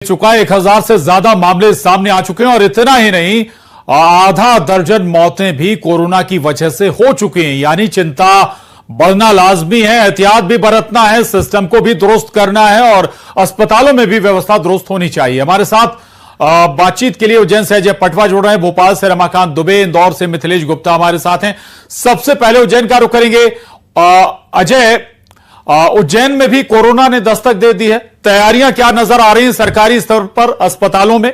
चुका है। 1000 से ज्यादा मामले सामने आ चुके हैं और इतना ही नहीं, आधा दर्जन मौतें भी कोरोना की वजह से हो चुकी हैं। यानी चिंता बढ़ना लाजमी है, एहतियात भी बरतना है, सिस्टम को भी दुरुस्त करना है और अस्पतालों में भी व्यवस्था दुरुस्त होनी चाहिए। हमारे साथ बातचीत के लिए उज्जैन से अजय पटवा जुड़ रहे हैं, भोपाल से रमाकांत दुबे, इंदौर से मिथिलेश गुप्ता हमारे साथ हैं। सबसे पहले उज्जैन का रुख करेंगे। अजय, उज्जैन में भी कोरोना ने दस्तक दे दी है, तैयारियां क्या नजर आ रही हैं सरकारी स्तर पर अस्पतालों में?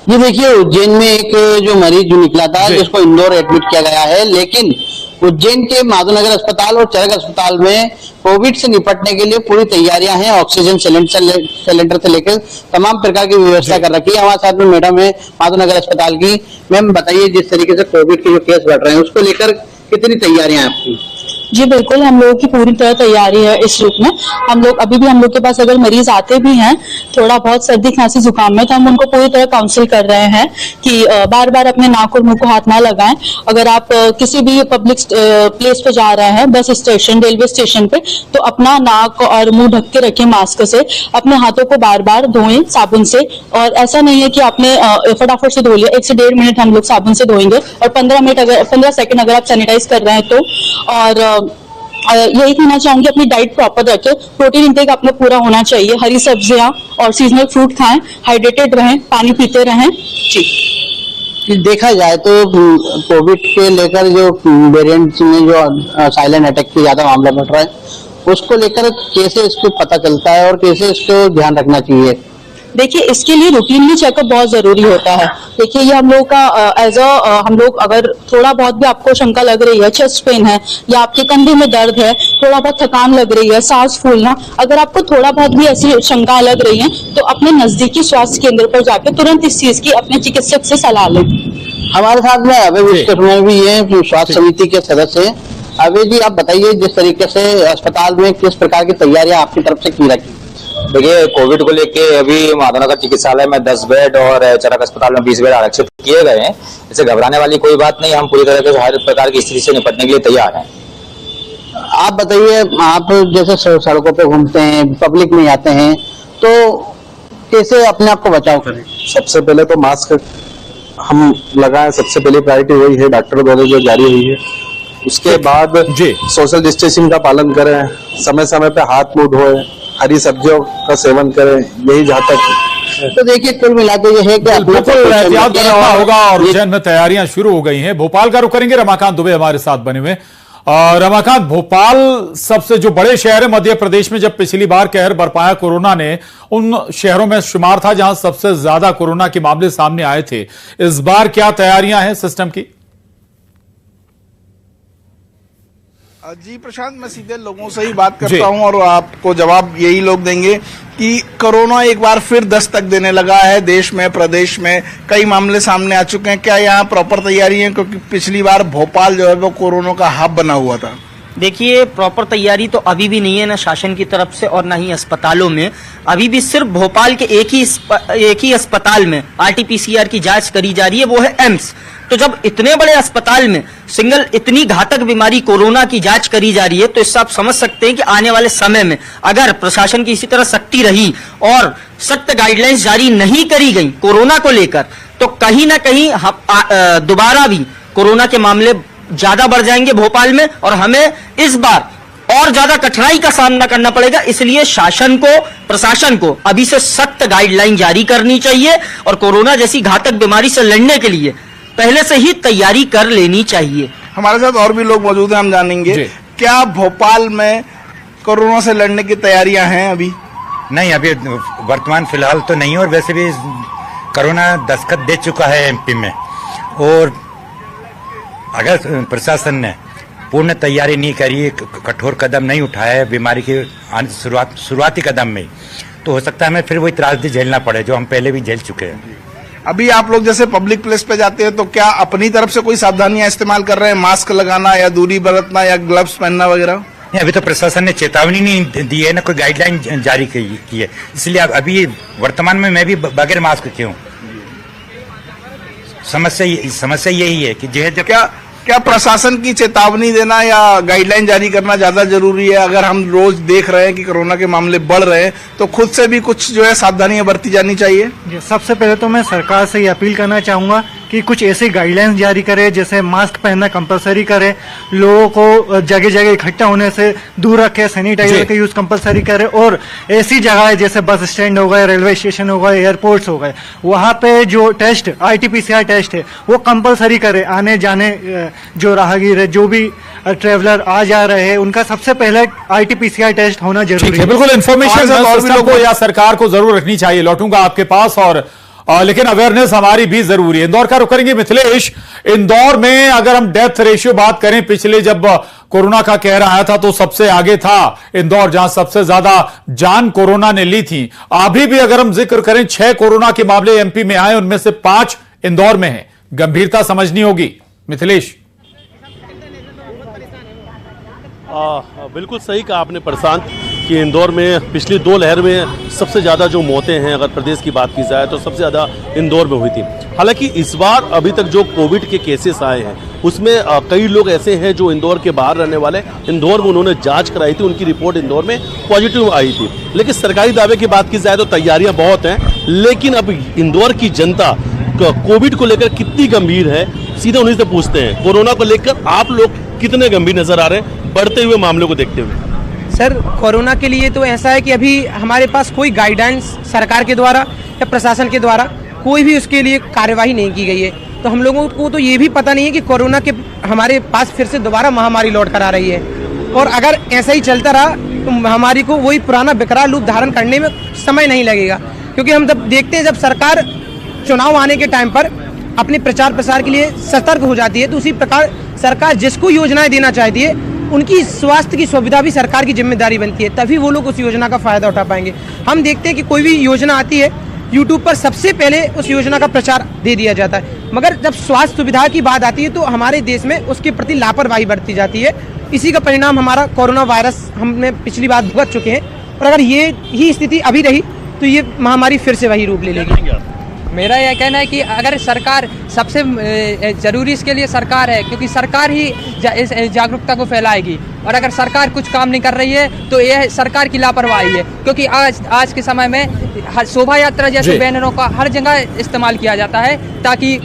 जी देखिए, उज्जैन में एक जो मरीज जो निकला था जिसको इंदौर एडमिट किया गया है, लेकिन उज्जैन के माधवनगर अस्पताल और चरक अस्पताल में कोविड से निपटने के लिए पूरी तैयारियां हैं। ऑक्सीजन सिलेंडर से लेकर तमाम प्रकार की व्यवस्था कर रखी है। हमारे साथ में मैडम है माधवनगर अस्पताल की। मैम बताइए, जिस तरीके से कोविड के जो केस बढ़ रहे हैं उसको लेकर कितनी तैयारियां हैं आपकी? जी बिल्कुल, हम लोगों की पूरी तरह तैयारी है इस रूप में। हम लोग अभी भी हम लोग के पास अगर मरीज आते भी हैं थोड़ा बहुत सर्दी खांसी जुकाम में, तो हम उनको पूरी तरह काउंसिल कर रहे हैं कि बार बार अपने नाक और मुंह को हाथ ना लगाएं। अगर आप किसी भी पब्लिक प्लेस पे जा रहे हैं, बस स्टेशन, रेलवे स्टेशन पे, तो अपना नाक और मुंह ढक के रखें मास्क से। अपने हाथों को बार बार धोएं साबुन से, और ऐसा नहीं है कि आपने फटाफट से धो लिया। 1 से 1.5 मिनट हम लोग साबुन से धोएंगे और 15 सेकंड अगर आप सैनिटाइज कर रहे हैं तो। और यही कहना चाहूंगी, अपनी डाइट प्रॉपर रखें, प्रोटीन इंटेक अपना पूरा होना चाहिए, हरी सब्जियां और सीजनल फ्रूट खाएं, हाइड्रेटेड रहें, पानी पीते रहें। जी देखा जाए तो कोविड के लेकर जो वेरिएंट्स में जो साइलेंट अटैक के ज्यादा मामला बढ़ रहा है, उसको लेकर कैसे इसको पता चलता है और कैसे इसको ध्यान रखना चाहिए? देखिए, इसके लिए रूटीनली चेकअप बहुत जरूरी होता है। देखिए, ये हम लोग का हम लोग अगर थोड़ा बहुत भी आपको शंका लग रही है, चेस्ट पेन है या आपके कंधे में दर्द है, थोड़ा बहुत थकान लग रही है, सांस फूलना, अगर आपको थोड़ा बहुत भी ऐसी शंका लग रही है तो अपने नजदीकी स्वास्थ्य केंद्र पर जाकर तुरंत इस चीज की अपने चिकित्सक से सलाह लें। हमारे साथ में अभय भी ये स्वास्थ्य समिति के सदस्य हैं। अभय जी, आप बताइए, जिस तरीके से अस्पताल में किस प्रकार की तैयारियां आपकी तरफ से की रखी? देखिए, कोविड को लेके अभी माधवनगर चिकित्सालय में 10 बेड और चरक अस्पताल में 20 बेड आरक्षित किए गए हैं। इससे घबराने वाली कोई बात नहीं, हम पूरी तरह से हर प्रकार की स्थिति से निपटने के लिए तैयार हैं। आप बताइए, आप जैसे सड़कों पे घूमते हैं, पब्लिक में आते हैं, तो कैसे अपने आप को बचाव करें? सबसे पहले तो मास्क हम लगाएं, सबसे पहले प्रायोरिटी वही है, डॉक्टर द्वारा जो जारी हुई है। उसके बाद सोशल डिस्टेंसिंग का पालन करें, समय समय पे हाथ मुंह धोएं, हरी सब्जियों का सेवन करें, यही जहाँ तक। तो देखिए, कुल मिलाकर ये है कि बिल्कुल एहतियात बरतना होगा और उज्जैन में तैयारियां शुरू हो गई हैं। भोपाल का रुख करेंगे, रमाकांत दुबे हमारे साथ बने हुए। रमाकांत, भोपाल सबसे जो बड़े शहर है मध्य प्रदेश में, जब पिछली बार कहर बरपाया कोरोना ने, उन शहरों में शुमार था जहां सबसे ज्यादा कोरोना के मामले सामने आए थे। इस बार क्या तैयारियां हैं सिस्टम की? जी प्रशांत, मैं सीधे लोगों से ही बात करता हूं और आपको जवाब यही लोग देंगे कि कोरोना एक बार फिर दस्तक देने लगा है देश में, प्रदेश में कई मामले सामने आ चुके हैं। क्या यहाँ प्रॉपर तैयारी है? क्योंकि पिछली बार भोपाल जो है वो कोरोना का हब बना हुआ था। देखिए, प्रॉपर तैयारी तो अभी भी नहीं है, ना शासन की तरफ से और ना ही अस्पतालों में। अभी भी सिर्फ भोपाल के एक ही अस्पताल में RT-PCR की जांच करी जा रही है, वो है एम्स। तो जब इतने बड़े अस्पताल में सिंगल इतनी घातक बीमारी कोरोना की जांच करी जा रही है, तो इससे आप समझ सकते हैं कि आने वाले समय में अगर प्रशासन की इसी तरह सख्ती रही और सख्त गाइडलाइंस जारी नहीं करी गई कोरोना को लेकर, तो कहीं ना कहीं दोबारा भी कोरोना के मामले ज्यादा बढ़ जाएंगे भोपाल में और हमें इस बार और ज्यादा कठिनाई का सामना करना पड़ेगा। इसलिए शासन को, प्रशासन को अभी से सख्त गाइडलाइन जारी करनी चाहिए और कोरोना जैसी घातक बीमारी से लड़ने के लिए पहले से ही तैयारी कर लेनी चाहिए। हमारे साथ और भी लोग मौजूद हैं, हम जानेंगे क्या भोपाल में कोरोना से लड़ने की तैयारियां हैं? अभी नहीं, अभी वर्तमान फिलहाल तो नहीं, और वैसे भी कोरोना दस्तक दे चुका है MP में। और अगर प्रशासन ने पूर्ण तैयारी नहीं करी, कठोर कदम नहीं उठाया है बीमारी के शुरुआती कदम में, तो हो सकता है हमें फिर वही त्रासदी झेलना पड़े जो हम पहले भी झेल चुके हैं। अभी आप लोग जैसे पब्लिक प्लेस पे जाते हैं तो क्या अपनी तरफ से कोई सावधानियां इस्तेमाल कर रहे हैं? मास्क लगाना या दूरी बरतना या ग्लव्स पहनना वगैरह? नहीं, अभी तो प्रशासन ने चेतावनी नहीं दी है, ना कोई गाइडलाइन जारी की है, इसलिए अभी वर्तमान में मैं भी बगैर मास्क के हूँ। समस्या यही है कि जब क्या क्या प्रशासन की चेतावनी देना या गाइडलाइन जारी करना ज्यादा जरूरी है? अगर हम रोज देख रहे हैं कि कोरोना के मामले बढ़ रहे हैं तो खुद से भी कुछ जो है सावधानियां बरती जानी चाहिए। सबसे पहले तो मैं सरकार से ये अपील करना चाहूंगा कि कुछ ऐसी गाइडलाइंस जारी करे, जैसे मास्क पहनना कंपलसरी करे, लोगों को जगह जगह इकट्ठा होने से दूर रखे, सैनिटाइजर का यूज कंपलसरी करे, और ऐसी जगह जैसे बस स्टैंड हो गए, रेलवे स्टेशन हो गए, एयरपोर्ट्स हो गए, वहां पे जो टेस्ट RT-PCR टेस्ट है वो कंपलसरी करे। आने जाने जो राहगीर है, जो भी ट्रेवलर आ जा रहे हैं, उनका सबसे पहले RT-PCR टेस्ट होना जरूरी है। बिल्कुल इन्फॉर्मेशन को या सरकार को जरूर रखनी चाहिए। लौटूंगा आपके पास, और लेकिन अवेयरनेस हमारी भी जरूरी है। इंदौर का रुख करेंगे मिथिलेश। इंदौर में अगर हम डेथ रेशियो बात करें, पिछले जब कोरोना का कहर आया था तो सबसे आगे था इंदौर, जहां सबसे ज्यादा जान कोरोना ने ली थी। अभी भी अगर हम जिक्र करें 6 कोरोना के मामले MP में आए, उनमें से 5 इंदौर में हैं। गंभीरता समझनी होगी मिथिलेश। बिल्कुल सही कहा आपने प्रशांत कि इंदौर में पिछली 2 लहर में सबसे ज़्यादा जो मौतें हैं, अगर प्रदेश की बात की जाए तो सबसे ज़्यादा इंदौर में हुई थी। हालांकि इस बार अभी तक जो कोविड के केसेस आए हैं उसमें कई लोग ऐसे हैं जो इंदौर के बाहर रहने वाले, इंदौर में उन्होंने जांच कराई थी, उनकी रिपोर्ट इंदौर में पॉजिटिव आई थी। लेकिन सरकारी दावे की बात की जाए तो तैयारियाँ बहुत हैं, लेकिन अब इंदौर की जनता कोविड को लेकर कितनी गंभीर है, सीधे उन्हीं से पूछते हैं। कोरोना को लेकर आप लोग कितने गंभीर नजर आ रहे हैं बढ़ते हुए मामलों को देखते हुए? सर, कोरोना के लिए तो ऐसा है कि अभी हमारे पास कोई गाइडेंस सरकार के द्वारा या प्रशासन के द्वारा कोई भी उसके लिए कार्यवाही नहीं की गई है। तो हम लोगों को तो ये भी पता नहीं है कि कोरोना के हमारे पास फिर से दोबारा महामारी लौट कर आ रही है, और अगर ऐसा ही चलता रहा तो महामारी को वही पुराना विकराल रूप धारण करने में समय नहीं लगेगा। क्योंकि हम जब देखते हैं, जब सरकार चुनाव आने के टाइम पर अपने प्रचार प्रसार के लिए सतर्क हो जाती है, तो उसी प्रकार सरकार जिसको योजनाएं देना चाहती है उनकी स्वास्थ्य की सुविधा भी सरकार की जिम्मेदारी बनती है, तभी वो लोग उस योजना का फायदा उठा पाएंगे। हम देखते हैं कि कोई भी योजना आती है, यूट्यूब पर सबसे पहले उस योजना का प्रचार दे दिया जाता है, मगर जब स्वास्थ्य सुविधा की बात आती है तो हमारे देश में उसके प्रति लापरवाही बरती जाती है। इसी का परिणाम हमारा कोरोना वायरस हमने पिछली बार भुगत चुके हैं, और अगर ये ही स्थिति अभी रही तो ये महामारी फिर से वही रूप ले लेगी। मेरा यह कहना है कि अगर सरकार, सबसे जरूरी इसके लिए सरकार है, क्योंकि सरकार ही इस जागरूकता को फैलाएगी, और अगर सरकार कुछ काम नहीं कर रही है तो यह सरकार की लापरवाही है। क्योंकि आज के समय में शोभा यात्रा जैसे बैनरों का हर जगह इस्तेमाल किया जाता है ताकि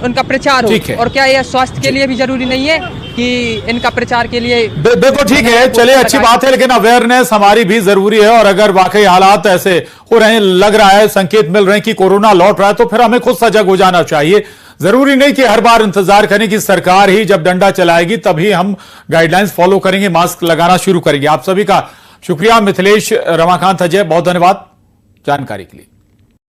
उनका प्रचार हो, और क्या यह स्वास्थ्य के लिए भी जरूरी नहीं है कि इनका प्रचार के लिए? देखो ठीक है, चलिए अच्छी बात है, लेकिन अवेयरनेस हमारी भी जरूरी है। और अगर वाकई हालात ऐसे हो रहे हैं, लग रहा है, संकेत मिल रहे हैं कि कोरोना लौट रहा है, तो फिर हमें खुद सजग हो जाना चाहिए। जरूरी नहीं कि हर बार इंतजार करें कि सरकार ही जब डंडा चलाएगी तभी हम गाइडलाइंस फॉलो करेंगे, मास्क लगाना शुरू करेंगे। आप सभी का शुक्रिया। मिथिलेश, रमाकांत, अजय, बहुत धन्यवाद जानकारी के लिए।